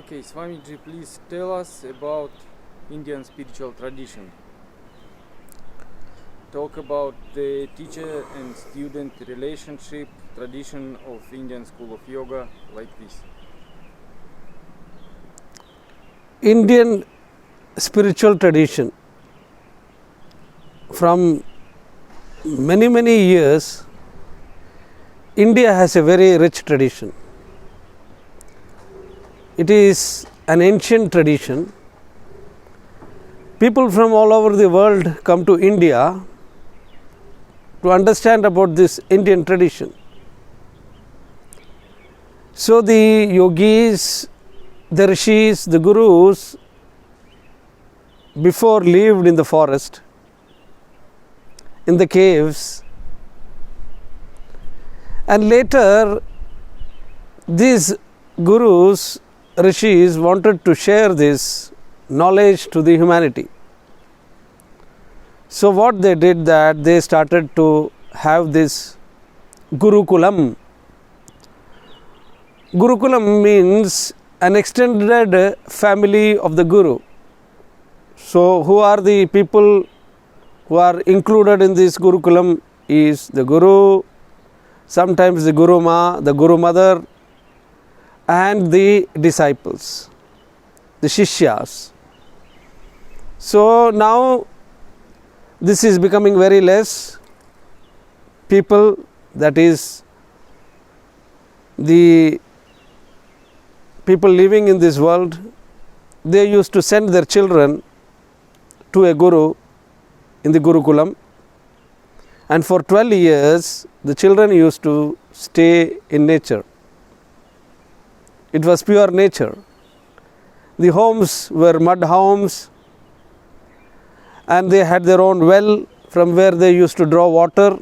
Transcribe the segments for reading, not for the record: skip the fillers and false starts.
Okay, Swamiji, please tell us about Indian spiritual tradition. Talk about the teacher and student relationship, tradition of Indian school of yoga, like this. Indian spiritual tradition from many years, India has a very rich tradition. It is an ancient tradition. People from all over the world come to India to understand about this Indian tradition. So the yogis, the rishis, the gurus before lived in the forest, in the caves, and later these gurus, rishis wanted to share this knowledge to the humanity. So what they did, that they started to have this Gurukulam. Gurukulam means an extended family of the Guru. So who are the people who are included in this Gurukulam is the Guru, sometimes the Guru Ma, the Guru Mother, and the disciples, the Shishyas. So now this is becoming very less. People, that is the people living in this world, they used to send their children to a Guru in the Gurukulam, and for 12 years the children used to stay in nature. It was pure nature. The homes were mud homes, and they had their own well from where they used to draw water.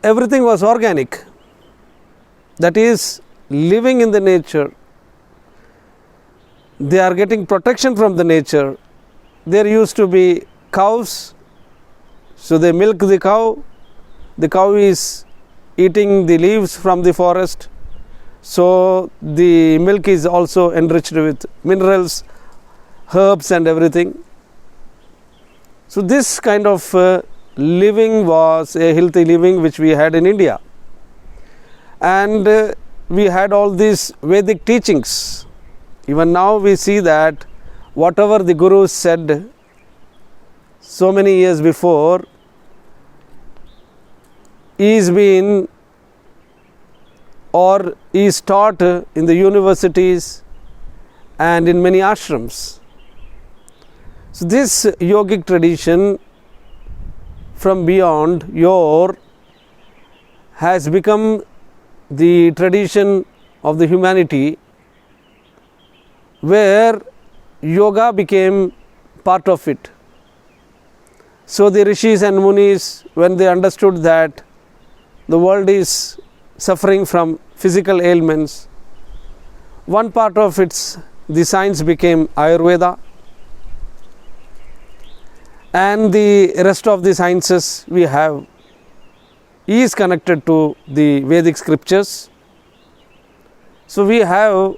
Everything was organic, that is, living in the nature. They are getting protection from the nature. There used to be cows, so they milk the cow. The cow is eating the leaves from the forest, so the milk is also enriched with minerals, herbs and everything. So this kind of living was a healthy living which we had in India. And we had all these Vedic teachings. Even now we see that whatever the Gurus said so many years before is being or is taught in the universities and in many ashrams. So this yogic tradition from beyond Yor has become the tradition of the humanity, where yoga became part of it. So the rishis and munis, when they understood that the world is suffering from physical ailments, one part of the science became Ayurveda, and the rest of the sciences we have is connected to the Vedic scriptures. So we have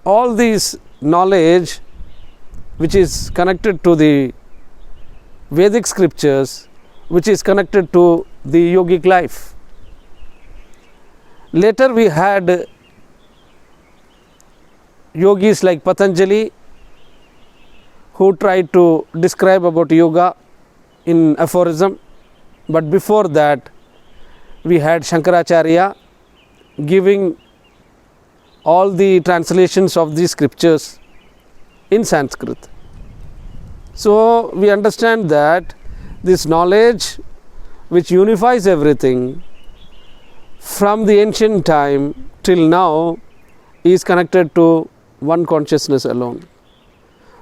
all these knowledge which is connected to the Vedic scriptures, which is connected to the yogic life. Later we had yogis like Patanjali, who tried to describe about yoga in aphorism, but before that we had Shankaracharya giving all the translations of these scriptures in Sanskrit. So we understand that this knowledge which unifies everything from the ancient time till now is connected to one consciousness alone.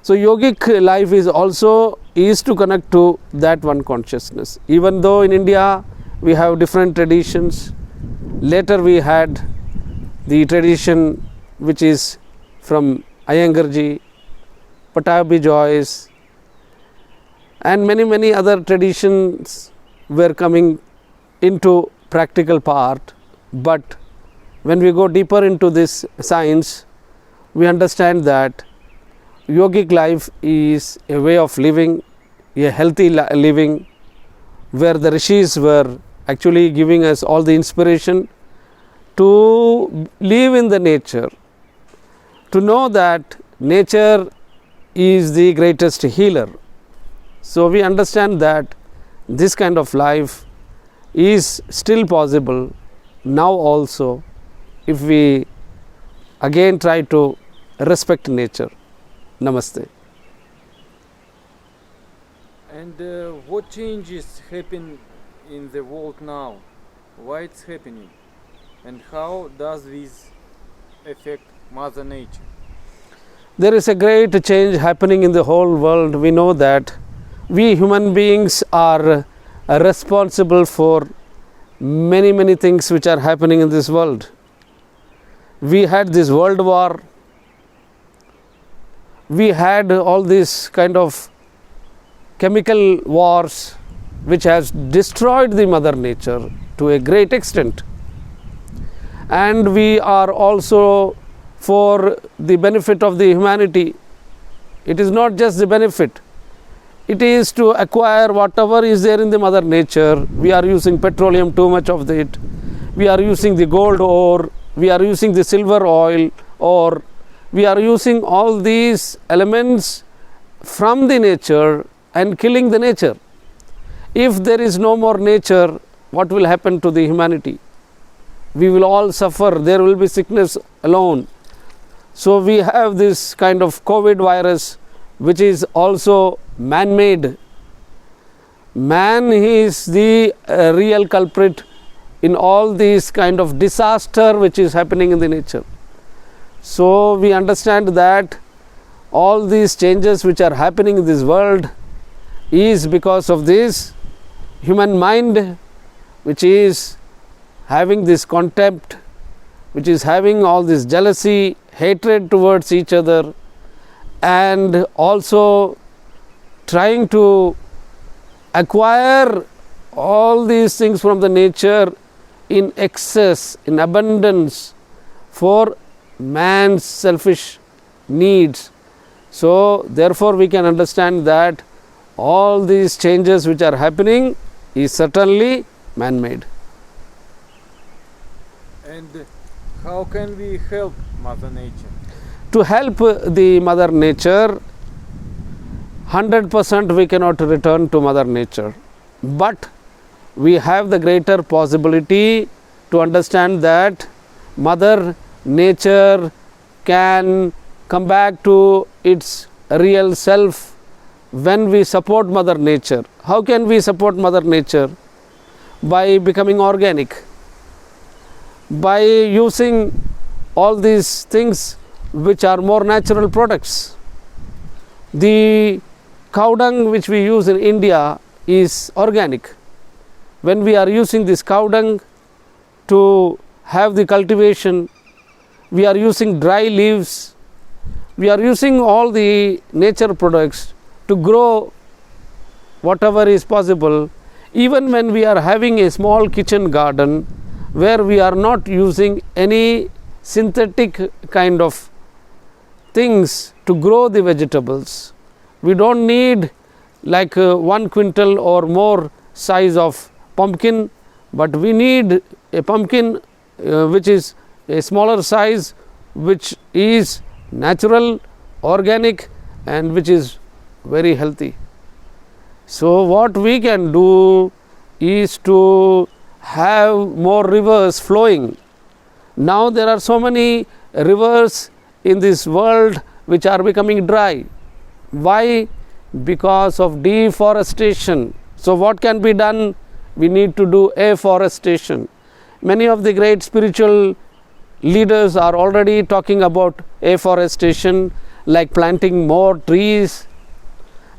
So yogic life is to connect to that one consciousness. Even though in India we have different traditions, later we had the tradition which is from Iyengarji, Pattabhi Jois, and many other traditions were coming into practical part, but when we go deeper into this science, we understand that yogic life is a way of living, a healthy living, where the rishis were actually giving us all the inspiration to live in the nature, to know that nature is the greatest healer. So we understand that this kind of life is still possible now also, if we again try to respect nature. Namaste. And what changes happen in the world now? Why it's happening? And how does this affect Mother Nature? There is a great change happening in the whole world. We know that we human beings are responsible for many things which are happening in this world. We had this world war. We had all these kind of chemical wars which has destroyed the Mother Nature to a great extent. And we are also for the benefit of the humanity. It is not just the benefit. It is to acquire whatever is there in the Mother Nature. We are using petroleum, too much of it. We are using the gold ore. We are using the silver oil, or we are using all these elements from the nature and killing the nature. If there is no more nature, what will happen to the humanity? We will all suffer. There will be sickness alone. So we have this kind of COVID virus, which is also man-made. Man is the real culprit in all these kind of disaster which is happening in the nature. So we understand that all these changes which are happening in this world is because of this human mind, which is having this contempt, which is having all this jealousy, hatred towards each other, and also trying to acquire all these things from the nature in excess, in abundance, for man's selfish needs. So therefore we can understand that all these changes which are happening is certainly man-made. And how can we help Mother Nature? To help the Mother Nature, 100% we cannot return to Mother Nature, but we have the greater possibility to understand that Mother Nature can come back to its real self when we support Mother Nature. How can we support Mother Nature? By becoming organic, by using all these things which are more natural products. The cow dung which we use in India is organic. When we are using this cow dung to have the cultivation, we are using dry leaves, we are using all the nature products to grow whatever is possible. Even when we are having a small kitchen garden where we are not using any synthetic kind of things to grow the vegetables, we don't need like 1 quintal or more size of pumpkin, but we need a pumpkin which is a smaller size, which is natural, organic, and which is very healthy. So what we can do is to have more rivers flowing. Now there are so many rivers in this world which are becoming dry. Why? Because of deforestation. So what can be done? We need to do afforestation. Many of the great spiritual leaders are already talking about afforestation, like planting more trees,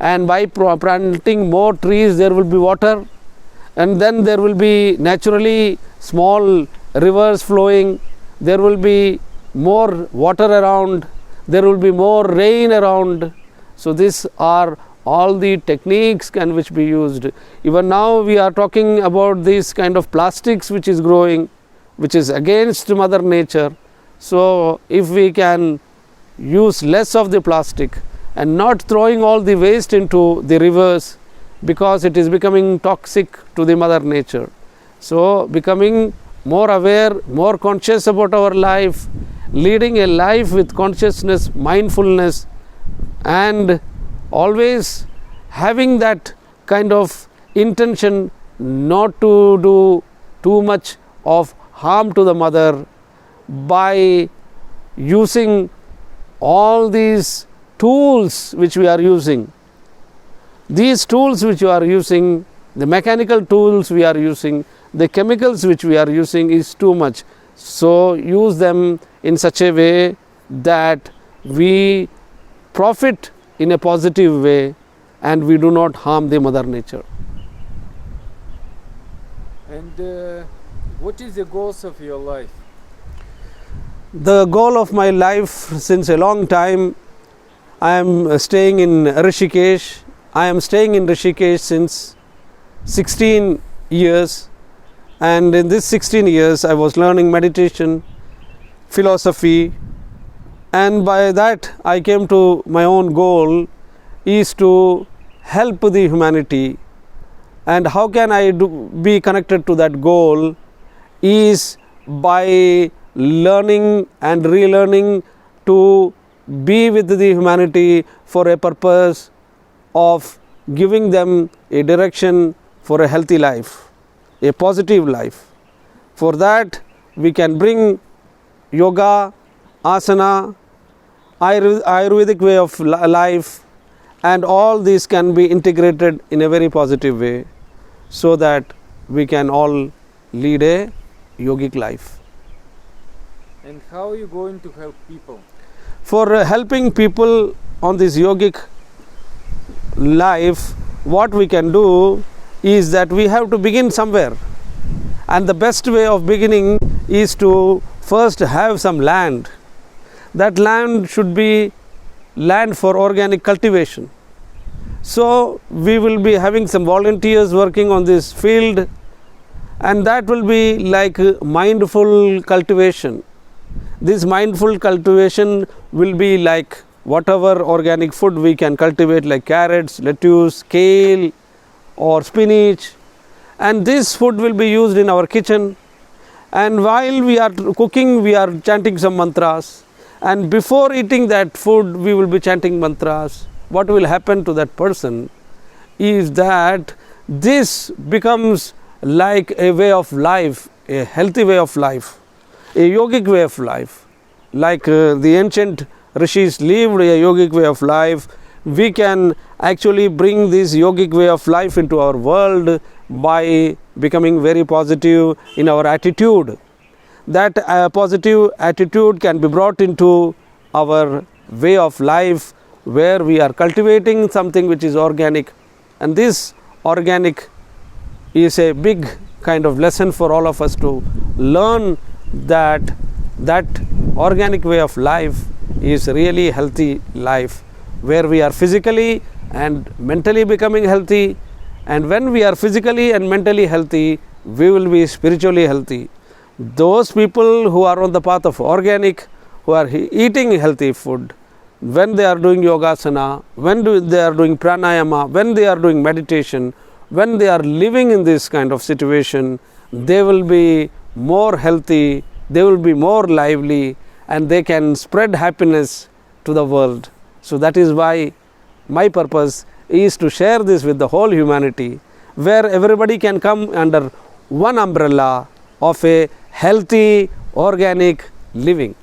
and by planting more trees there will be water, and then there will be naturally small rivers flowing, there will be more water around, there will be more rain around. So these are all the techniques can which be used. Even now we are talking about this kind of plastics which is growing. which is against Mother Nature. So if we can use less of the plastic and not throwing all the waste into the rivers, because it is becoming toxic to the Mother Nature. So becoming more aware, more conscious about our life, leading a life with consciousness, mindfulness, and always having that kind of intention not to do too much of harm to the mother by using all these tools which we are using. These tools which you are using, the mechanical tools we are using, the chemicals which we are using is too much. So use them in such a way that we profit in a positive way and we do not harm the Mother Nature. And what is the goals of your life? The goal of my life since a long time, I am staying in Rishikesh. I am staying in Rishikesh since 16 years, and in this 16 years I was learning meditation, philosophy, and by that I came to my own goal is to help the humanity. And how can I be connected to that goal is by learning and relearning to be with the humanity for a purpose of giving them a direction for a healthy life, a positive life. For that we can bring yoga, asana, Ayurvedic way of life, and all these can be integrated in a very positive way so that we can all lead a yogic life. And how are you going to help people? For helping people on this yogic life, what we can do is that we have to begin somewhere, and the best way of beginning is to first have some land. That land should be land for organic cultivation. So we will be having some volunteers working on this field, and that will be like mindful cultivation. This mindful cultivation will be like whatever organic food we can cultivate, like carrots, lettuce, kale or spinach, and this food will be used in our kitchen. And while we are cooking, we are chanting some mantras, and before eating that food we will be chanting mantras. What will happen to that person is that this becomes like a way of life, a healthy way of life, a yogic way of life. Like the ancient rishis lived a yogic way of life, we can actually bring this yogic way of life into our world by becoming very positive in our attitude. That positive attitude can be brought into our way of life, where we are cultivating something which is organic, and this organic is a big kind of lesson for all of us to learn that organic way of life is really healthy life, where we are physically and mentally becoming healthy, and when we are physically and mentally healthy, we will be spiritually healthy. Those people who are on the path of organic, who are eating healthy food, when they are doing yogasana, when they are doing pranayama, when they are doing meditation, when they are living in this kind of situation, they will be more healthy, they will be more lively, and they can spread happiness to the world. So that is why my purpose is to share this with the whole humanity, where everybody can come under one umbrella of a healthy, organic living.